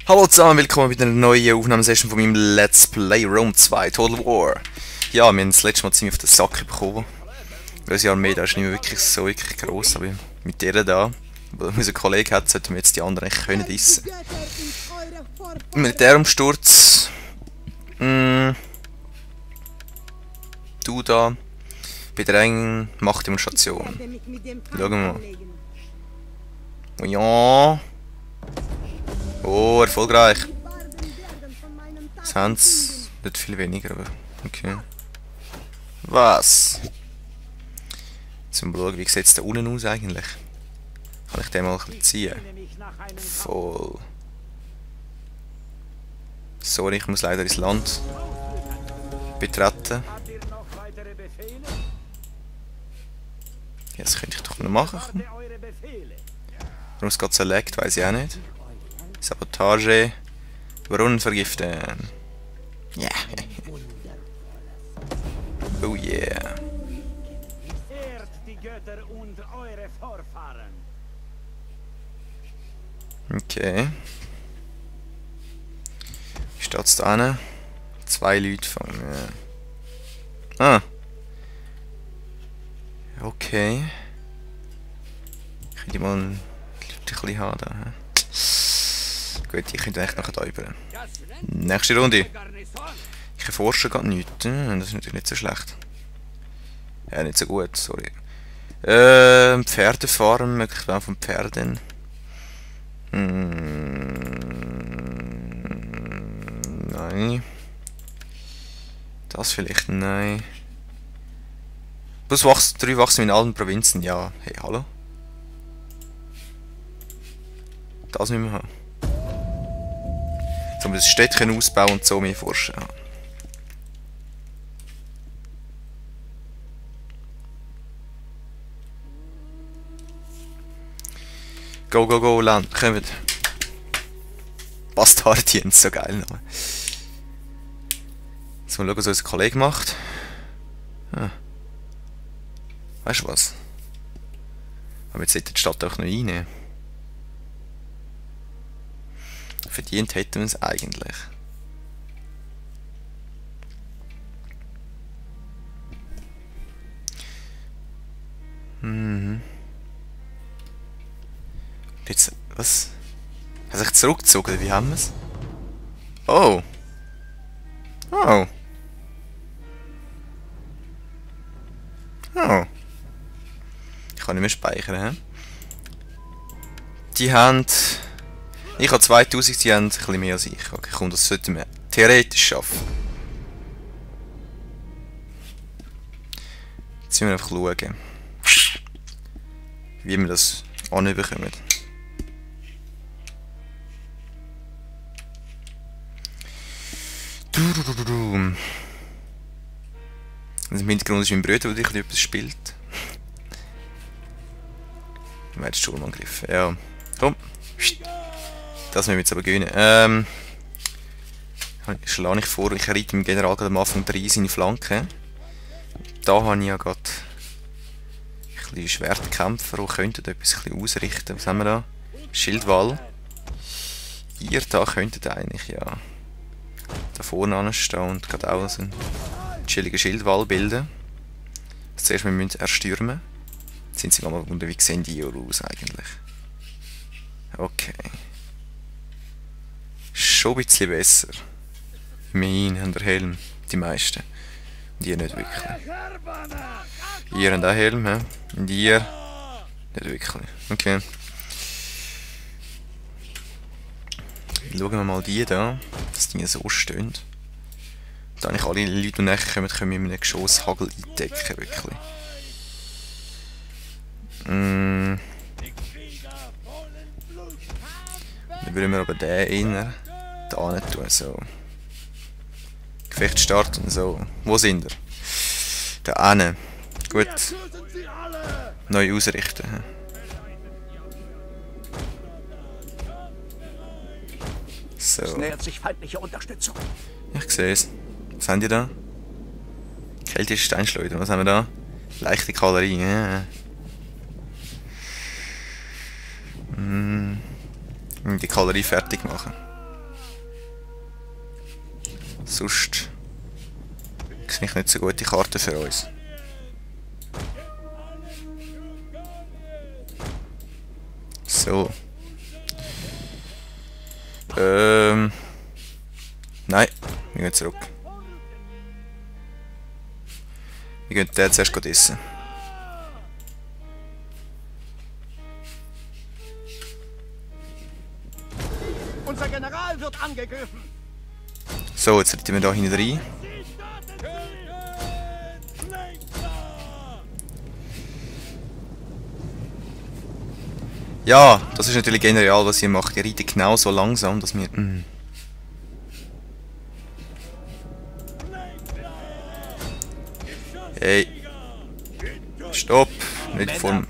Hallo zusammen, willkommen bei einer neuen Aufnahmesession von meinem Let's Play Rome 2 Total War. Ja, wir haben das letzte Mal ziemlich auf den Sack bekommen. Unsere Armee da ist nicht mehr wirklich so gross, aber mit der da, wo unser Kollege hat, sollten wir jetzt die anderen echt können dissen. Militärumsturz. Du da. Bei der engen Machtdemonstration. Schauen wir mal. Oh ja. Oh, erfolgreich. Das haben sie nicht viel weniger, aber okay. Was? Zum schauen, wie sieht es da unten aus eigentlich? Kann ich den mal ein bisschen ziehen? Voll. Sorry, ich muss leider ins Land betreten. Ja, das könnte ich doch noch machen. Warum es gerade so laggt, weiß ich auch nicht. Sabotage. Brunnen vergiften. Ja. Oh yeah. Okay. Wie steht's da hin? 2 Leute fangen. Ah. Okay. Ich könnte mal ein bisschen haben da. Gut, ich könnte eigentlich nachher da über. Nächste Runde. Ich erforsche gerade nichts. Das ist natürlich nicht so schlecht. Ja, nicht so gut, sorry. Pferdefarm, möglichst auch von Pferden. Nein. Das vielleicht, nein. Plus 3 wachsen in allen Provinzen, ja. Hey, hallo? Das müssen wir haben. So, wir das Städtchen ausbauen und so mehr forschen. Ja. Go, go, go, Land, kommt. Bastarddienst, so geil. Noch. Jetzt mal schauen, was unser Kollege macht. Ah. Weißt du was? Aber jetzt sollte die Stadt auch noch rein. Verdient hätten wir es eigentlich. Jetzt, was? Hat sich zurückgezogen, wie haben wir es? Oh! Oh! Oh! Ich kann nicht mehr speichern, he? Die haben... Ich habe 2000, die haben ein bisschen mehr als ich. Okay, komm, das sollten wir theoretisch schaffen. Jetzt müssen wir einfach schauen, wie wir das anbekommen. Also im Hintergrund ist mein Bruder, der etwas spielt. Du werdest schon angegriffen. Ja. Komm. Das müssen wir jetzt aber gewinnen. Schlage ich vor, ich reite dem General gerade am Anfang 3 seine Flanke. Da habe ich ja gerade ein bisschen Schwertkämpfer, die könnten etwas ausrichten. Was haben wir da? Schildwall. Ihr da könntet eigentlich ja da vorne anstehen und gerade auch so einen chilligen Schildwall bilden. Zuerst wir müssen erstürmen. Jetzt sind sie mal wundern, wie sehen die aus eigentlich? Okay. Schon ein bisschen besser. Immerhin haben der Helm, die meisten. Und ihr nicht wirklich. Ihr habt auch Helm, he? Und ihr nicht wirklich. Okay. Schauen wir mal die da, dass die so stehen. Da nicht alle Leute, die nachher kommen, können wir mit einem Geschosshagel eindecken, wirklich. Dann würden wir aber den inner da nicht tun, so. Gefecht starten, so. Wo sind wir? Da hinten. Gut. Neu ausrichten. So. Es nähert sich feindliche Unterstützung. Ich sehe es. Was haben die da? Keltische Steinschleuder. Was haben wir da? Leichte Kavallerie. Ja. Die Kavallerie fertig machen. Sonst sehe ich nicht so gute Karten für uns. So. Nein, wir gehen zurück. Wir gehen den zuerst essen. Unser General wird angegriffen. So, jetzt reiten wir da hinten rein. Ja, das ist natürlich genial, was ihr macht. Ihr reitet genau so langsam, dass wir... Hey. Stopp. Nicht von...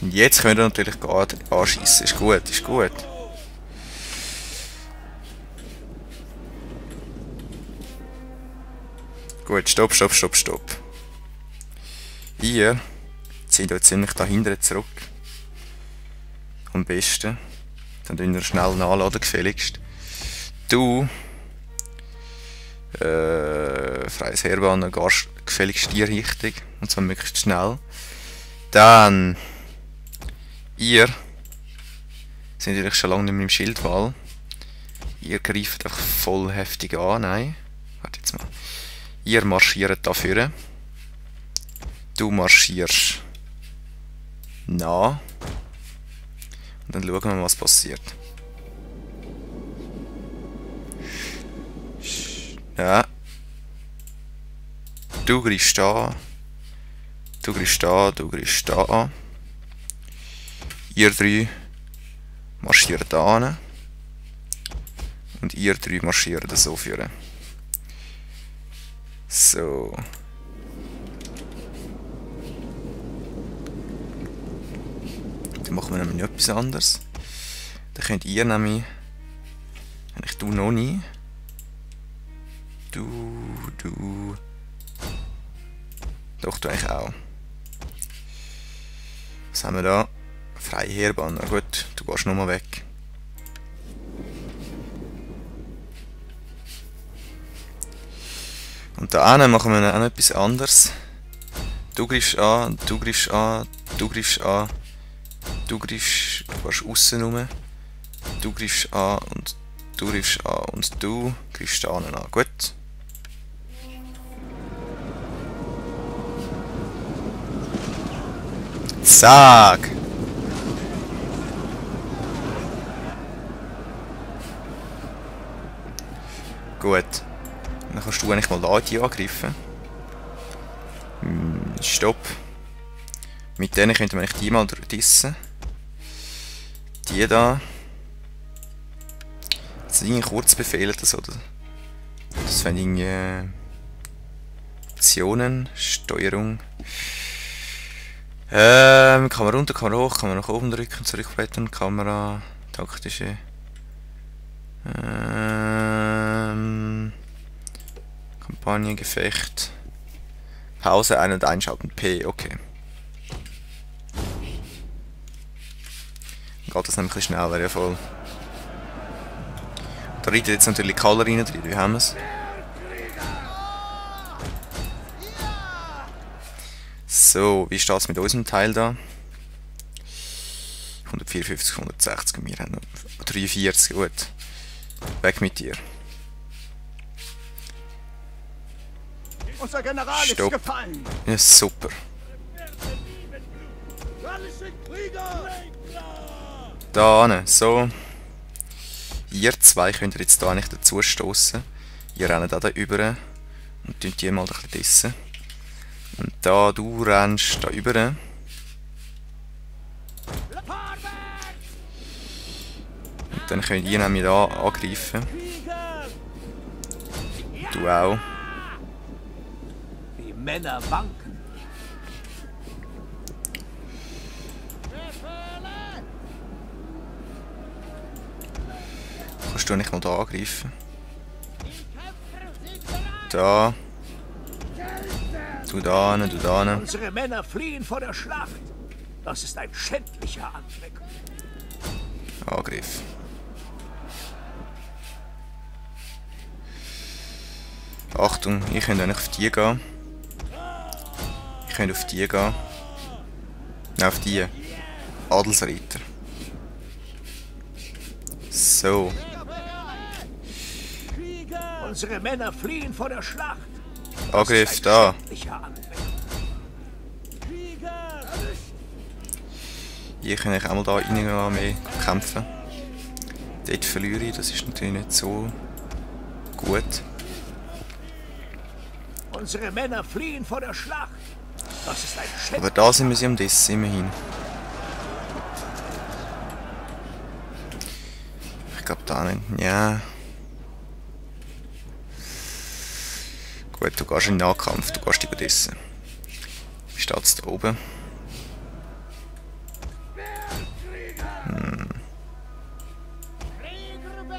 Und jetzt könnt ihr natürlich gerade anschießen. Ist gut, ist gut. Gut, stopp, stopp, stopp, stopp. Ihr zieht euch ziemlich dahinter zurück. Am besten. Dann tun wir schnell nachladen, gefälligst. Du, freies Heerbahn, gehst gefälligst die Richtung. Und zwar möglichst schnell. Dann, ihr sind natürlich schon lange nicht mehr im Schildwall. Ihr greift einfach voll heftig an. Nein, warte jetzt mal. Ihr marschiert da vorne. Du marschierst nach. Und dann schauen wir, was passiert. Ja. Du greifst da. Du greifst da, du greifst da an. Ihr drei marschiert da hin. Und ihr drei marschiert so führen. So. Dann machen wir nämlich etwas anderes. Dann könnt ihr nämlich... Eigentlich du noch nie. Du... Doch, du eigentlich auch. Was haben wir da? Freie Heerbahn. Na gut, du gehst nochmal weg. Und da hinten machen wir auch noch etwas anderes. Du greifst an, du greifst an, du greifst an. Du greifst, du gehst aussen rum. Du greifst an und du greifst an und du greifst an. Gut. Zack! Gut. Dann kannst du eigentlich mal da die angreifen. Stopp. Mit denen könnte man eigentlich die mal dissen. Die da. Das sind Kurzbefehle oder so. Das fände ich Optionen, Steuerung. Kamera runter, Kamera hoch, Kamera nach oben drücken, zurückblättern, Kamera, taktische. Kampagne, Gefecht. Pause ein- und einschalten, P, okay. Dann geht das nämlich ein bisschen schneller, ja voll. Da reitet jetzt natürlich Kaller rein, wie haben wir es? So, wie steht es mit unserem Teil da? 154, 160, wir haben noch 43, gut. Weg mit dir. Unser General ist gefallen. Ja, super. Da hin, so. Ihr zwei könnt ihr jetzt da nicht dazu stoßen. Ihr rennt da über und tun die mal ein bisschen dissen. Und da du rennst da über. Und dann könnt ihr nämlich da angreifen. Du auch. Die Männer wanken. Kannst du nicht mal da angreifen? Da. Du da hin, du da hin. Unsere Männer fliehen vor der Schlacht. Das ist ein schändlicher Anblick. Angriff. Achtung, ihr könnt eigentlich auf die gehen. Ihr könnt auf die gehen. Nein, auf die. Adelsreiter. So. Unsere Männer fliehen vor der Schlacht. Angriff da. Hier kann ich auch mal da reingehen, mehr kämpfen. Dort verliere ich, das ist natürlich nicht so gut. Unsere Männer fliehen vor der Schlacht. Das ist ein Schädel. Aber da sind wir sie am Diss, immerhin. Ich glaube da nicht. Ja. Gut, du gehst in den Nahkampf, du gehst dich dissen. Wie steht es da oben?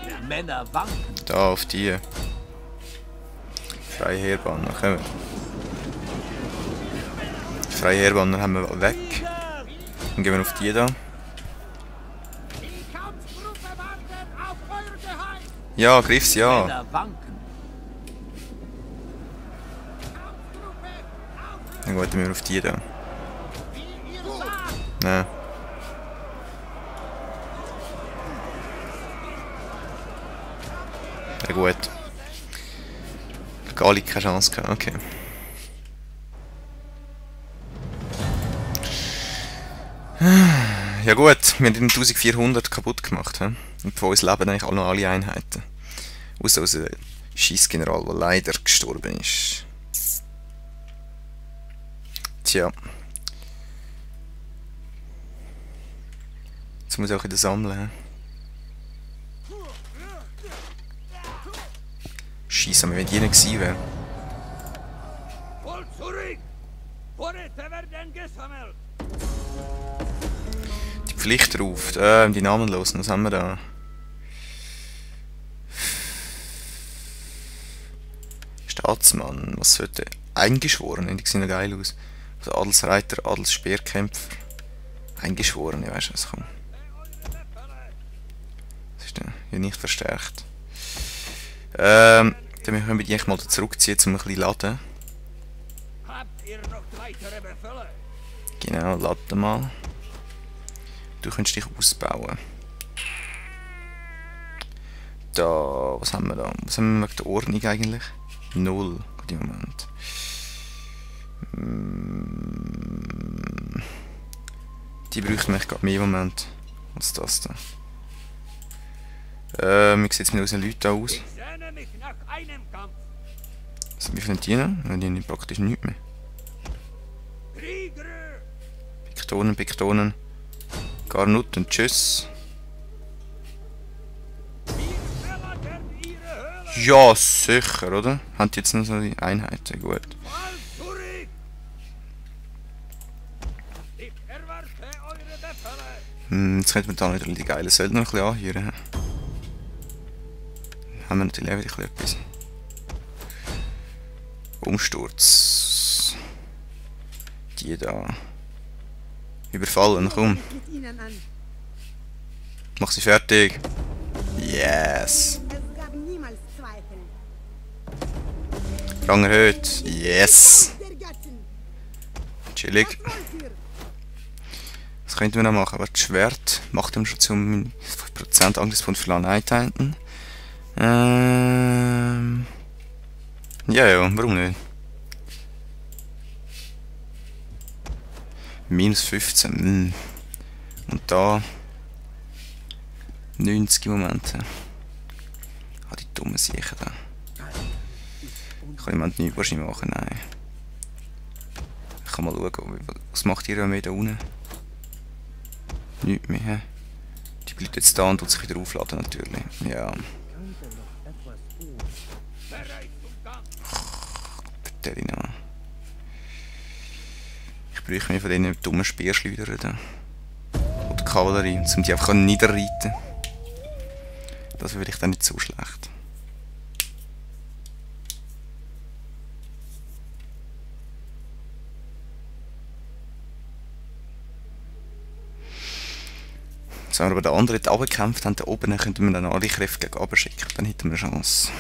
Die Männer wanken. Da auf die. Freie Heerbanner, kommen. Die freie Heerbanner haben wir weg. Dann gehen wir auf die da. Ja, griff sie an. Männer wanken. Dann gehen wir auf die da. Nein. Ja gut. Gali keine Chance gehabt, okay. Ja gut, wir haben den 1400 kaputt gemacht. He? Und von uns leben eigentlich auch noch alle Einheiten. Außer unser Scheissgeneral, der leider gestorben ist. Tja. Jetzt muss ich auch wieder sammeln. Scheisse, wenn die nicht gewesen wäre. Die Pflicht ruft. Die Namen los. Was haben wir da? Staatsmann. Was sollte? Eingeschworene. Die sehen noch geil aus. Also Adelsreiter, Adelsspeerkämpfer. Eingeschworene, weißt du was kommt. Das ist ja nicht verstärkt. Dann können wir die mal zurückziehen, um ein bisschen laden. Habt ihr noch weitere Befehle? Genau, laden mal. Du könntest dich ausbauen. Da, was haben wir da? Was haben wir wegen der Ordnung eigentlich? 0 im Moment. Die bräuchten mich gerade mehr im Moment als das da. Wie sieht es mit unseren Leuten aus? Ich sehne mich nach einem Kampf. Also, wie viele die noch? Die haben praktisch nichts mehr. Krieger! Piktonen, Piktonen. Garnut und tschüss. Ja, sicher, oder? Haben die jetzt noch so die Einheiten? Gut. Jetzt könnten wir da nicht die geilen Söldner ein bisschen anhören. Haben wir natürlich auch wieder etwas. Umsturz. Die da. Überfallen, komm. Mach sie fertig. Yes. Rang erhöht. Yes. Chillig. Was könnten wir noch machen? Das Schwert macht ihm schon zum 5% Angriffspunkt für Einheiten. Ja, warum nicht? Minus 15. Und da 90 im Moment. Ah, die dummen Siechen da. Kann jemand nichts wahrscheinlich machen? Nein. Ich kann mal schauen, was macht ihr mehr da unten? Nichts mehr, he? Die bleibt jetzt da und tut sich wieder aufladen natürlich. Ja. Peterina. Ich bräuchte mir von diesen dummen Speerschleudern da. Oder Kavallerie, um die einfach niederreiten. Das wäre vielleicht dann nicht so schlecht. So, wenn wir aber den anderen runtergekämpft haben, da oben könnten wir dann alle Kräfte gegen oben schicken, dann hätten wir eine Chance.